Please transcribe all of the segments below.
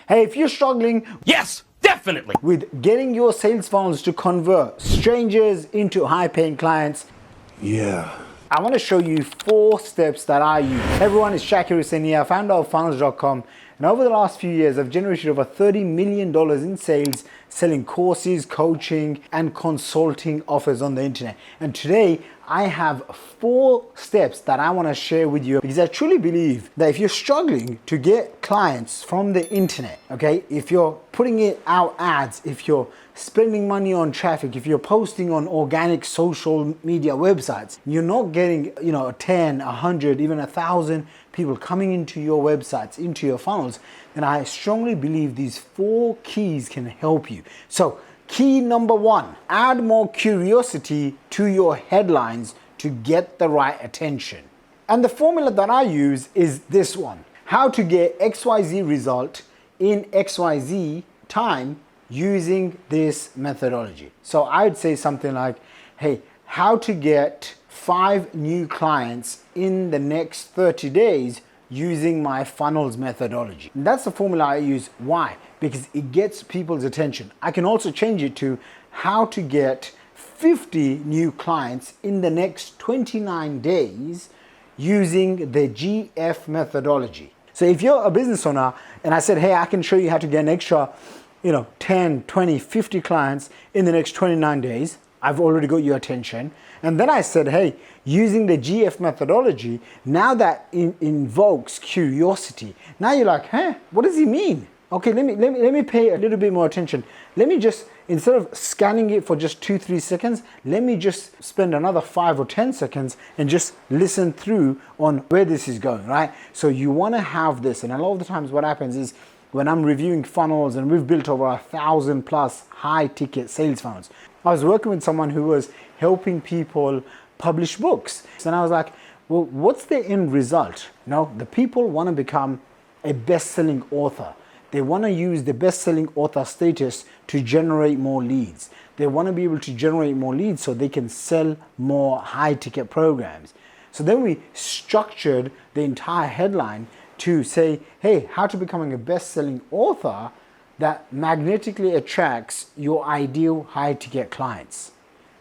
Hey, if you're struggling, Yes, definitely, with getting your sales funnels to convert strangers into high-paying clients, I want to show you 4 steps that I use. Hey everyone, it's Shakir Hussain here, founder of funnels.com. And over the last few years, I've generated over $30 million in sales selling courses, coaching, and consulting offers on the internet. And today, I have 4 steps that I want to share with you because I truly believe that if you're struggling to get clients from the internet, okay, if you're putting it out ads, if you're spending money on traffic, if you're posting on organic social media websites, you're not getting, 10, 100, even 1,000 people coming into your websites, into your funnels, then I strongly believe these 4 keys can help you. So key number 1, add more curiosity to your headlines to get the right attention. And the formula that I use is this one: how to get XYZ result in XYZ time using this methodology. So I'd say something like, hey, how to get 5 new clients in the next 30 days using my funnels methodology. And that's the formula I use. Why? Because it gets people's attention. I can also change it to how to get 50 new clients in the next 29 days using the GF methodology. So if you're a business owner and I said, hey, I can show you how to get an extra 10, 20, 50 clients in the next 29 days, I've already got your attention. And then I said, hey, using the GF methodology, now that invokes curiosity. Now you're like, hey, what does he mean? Okay, let me pay a little bit more attention. Let me just, instead of scanning it for just 2-3 seconds, let me just spend another 5 or 10 seconds and just listen through on where this is going, right? So you want to have this. And a lot of the times what happens is, when I'm reviewing funnels, and we've built over 1,000 plus high ticket sales funnels, I was working with someone who was helping people publish books. And I was like, well, what's the end result? The people want to become a best-selling author. They want to use the best-selling author status to generate more leads. They want to be able to generate more leads so they can sell more high ticket programs. So then we structured the entire headline to say, hey, how to becoming a best-selling author that magnetically attracts your ideal high-ticket clients.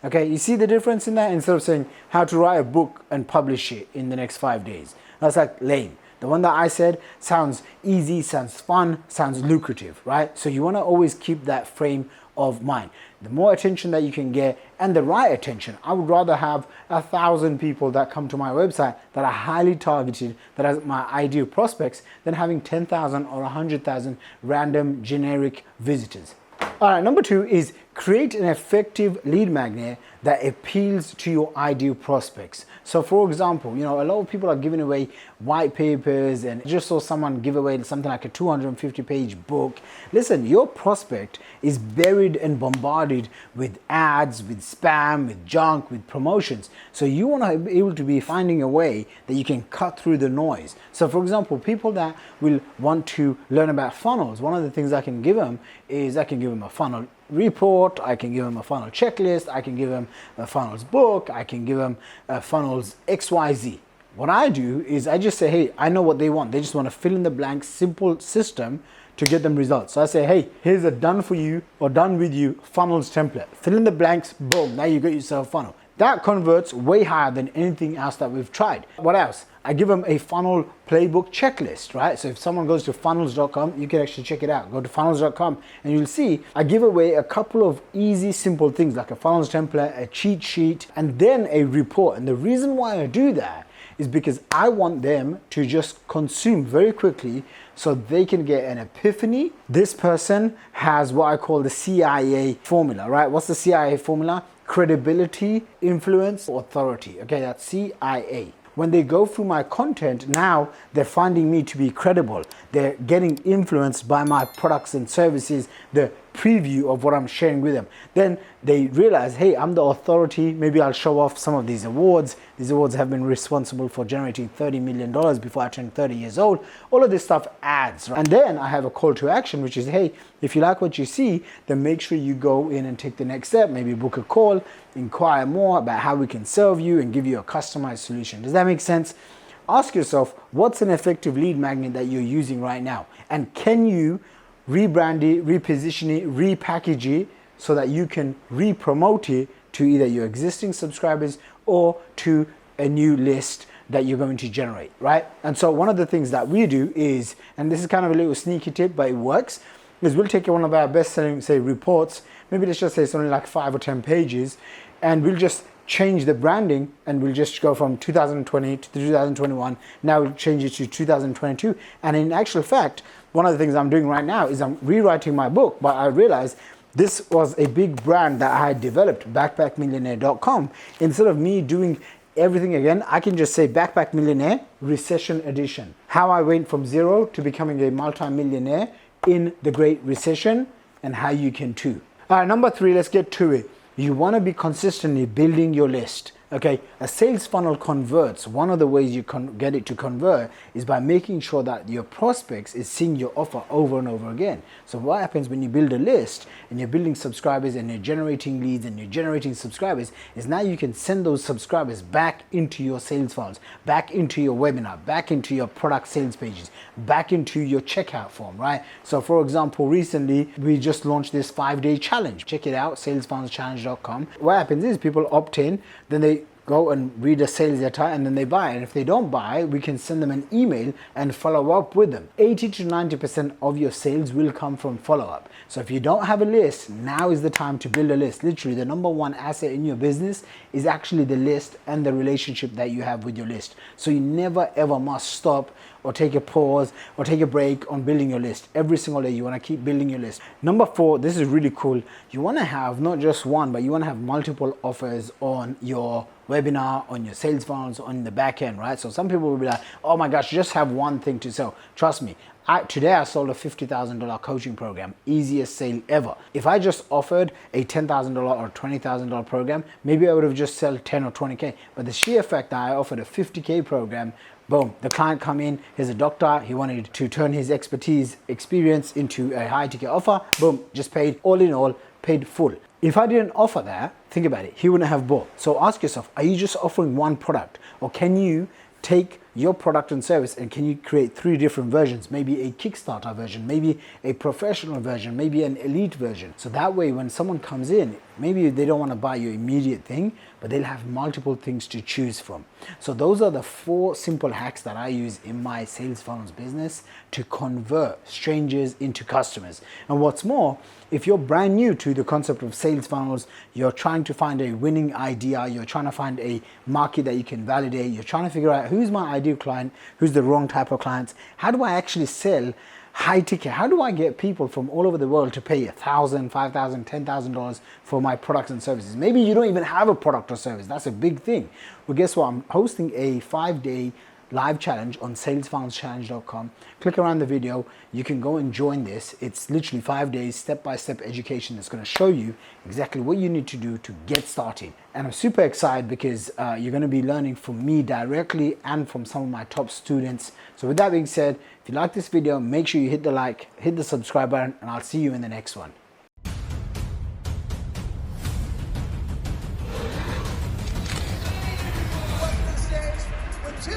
Okay, you see the difference in that? Instead of saying how to write a book and publish it in the next 5 days. That's like lame. The one that I said sounds easy, sounds fun, sounds lucrative, right? So you want to always keep that frame of mind. The more attention that you can get, and the right attention. I would rather have 1,000 people that come to my website that are highly targeted, that are my ideal prospects, than having 10,000 or 100,000 random generic visitors. All right, number 2 is create an effective lead magnet that appeals to your ideal prospects. So for example, a lot of people are giving away white papers, and just saw someone give away something like a 250-page book. Listen, your prospect is buried and bombarded with ads, with spam, with junk, with promotions. So you want to be able to be finding a way that you can cut through the noise. So for example, people that will want to learn about funnels, one of the things I can give them is I can give them a funnel report, I can give them a funnel checklist, I can give them a funnels book, I can give them a funnels XYZ. What I do is I just say, hey, I know what they want. They just want to fill in the blanks, simple system to get them results. So I say, hey, here's a done for you or done with you funnels template. Fill in the blanks, boom, now you got yourself a funnel. That converts way higher than anything else that we've tried. What else? I give them a funnel playbook checklist, right? So if someone goes to funnels.com, you can actually check it out. Go to funnels.com and you'll see I give away a couple of easy, simple things like a funnels template, a cheat sheet, and then a report. And the reason why I do that is because I want them to just consume very quickly so they can get an epiphany. This person has what I call the CIA formula, right? What's the CIA formula? Credibility, influence, authority. Okay, that's CIA. When they go through my content, now they're finding me to be credible. They're getting influenced by my products and services, the preview of what I'm sharing with them. Then they realize, hey, I'm the authority. Maybe I'll show off some of these awards. These awards have been responsible for generating $30 million before I turned 30 years old. All of this stuff adds. Right? And then I have a call to action, which is, hey, if you like what you see, then make sure you go in and take the next step. Maybe book a call, inquire more about how we can serve you and give you a customized solution. Does that make sense? Ask yourself, what's an effective lead magnet that you're using right now? And can you rebrand it, reposition it, repackage it so that you can re-promote it to either your existing subscribers or to a new list that you're going to generate, right? And so one of the things that we do is, and this is kind of a little sneaky tip, but it works, is we'll take one of our best-selling, say, reports, maybe let's just say it's only like 5 or 10 pages, and we'll just change the branding, and we'll just go from 2020 to 2021. Now we'll change it to 2022. And in actual fact, one of the things I'm doing right now is I'm rewriting my book, but I realized this was a big brand that I had developed, backpackmillionaire.com. Instead of me doing everything again, I can just say Backpack Millionaire Recession Edition. How I went from zero to becoming a multi-millionaire in the Great Recession, and how you can too. All right, number 3, let's get to it. You want to be consistently building your list. Okay, a sales funnel converts. One of the ways you can get it to convert is by making sure that your prospects is seeing your offer over and over again. So what happens when you build a list and you're building subscribers and you're generating leads and you're generating subscribers is now you can send those subscribers back into your sales funnels, back into your webinar, back into your product sales pages, back into your checkout form, right? So for example, recently we just launched this 5-day challenge. Check it out, salesfunnelschallenge.com. What happens is people opt in, then they go and read a sales letter, and then they buy. And if they don't buy, we can send them an email and follow up with them. 80 to 90% of your sales will come from follow-up. So if you don't have a list, now is the time to build a list. Literally, the number one asset in your business is actually the list and the relationship that you have with your list. So you never ever must stop or take a pause or take a break on building your list. Every single day you want to keep building your list. Number 4, this is really cool. You want to have not just one, but you want to have multiple offers on your webinar, on your sales funnels, on the back end, right? So some people will be like, oh my gosh, just have one thing to sell. Trust me, today I sold a $50,000 coaching program, easiest sale ever. If I just offered a $10,000 or $20,000 program, maybe I would have just sold 10 or 20K. But the sheer fact that I offered a 50K program, boom, the client come in, he's a doctor, he wanted to turn his experience into a high ticket offer, boom, just paid all in all, paid full. If I didn't offer that, think about it, he wouldn't have bought. So ask yourself, are you just offering one product, or can you take your product and service and can you create 3 different versions? Maybe a Kickstarter version, maybe a professional version, maybe an elite version. So that way when someone comes in, maybe they don't want to buy your immediate thing, but they'll have multiple things to choose from. So those are the 4 simple hacks that I use in my sales funnels business to convert strangers into customers. And what's more, if you're brand new to the concept of sales funnels, you're trying to find a winning idea, you're trying to find a market that you can validate, you're trying to figure out who's my ideal client, who's the wrong type of clients, how do I actually sell high ticket? How do I get people from all over the world to pay $1,000, $5,000, $10,000 for my products and services? Maybe you don't even have a product or service. That's a big thing. Well, guess what? I'm hosting a 5-day live challenge on salesfunnelschallenge.com. Click around the video. You can go and join this. It's literally 5 days, step-by-step education that's going to show you exactly what you need to do to get started. And I'm super excited because you're going to be learning from me directly and from some of my top students. So with that being said, if you like this video, make sure you hit the like, hit the subscribe button, and I'll see you in the next one. Two,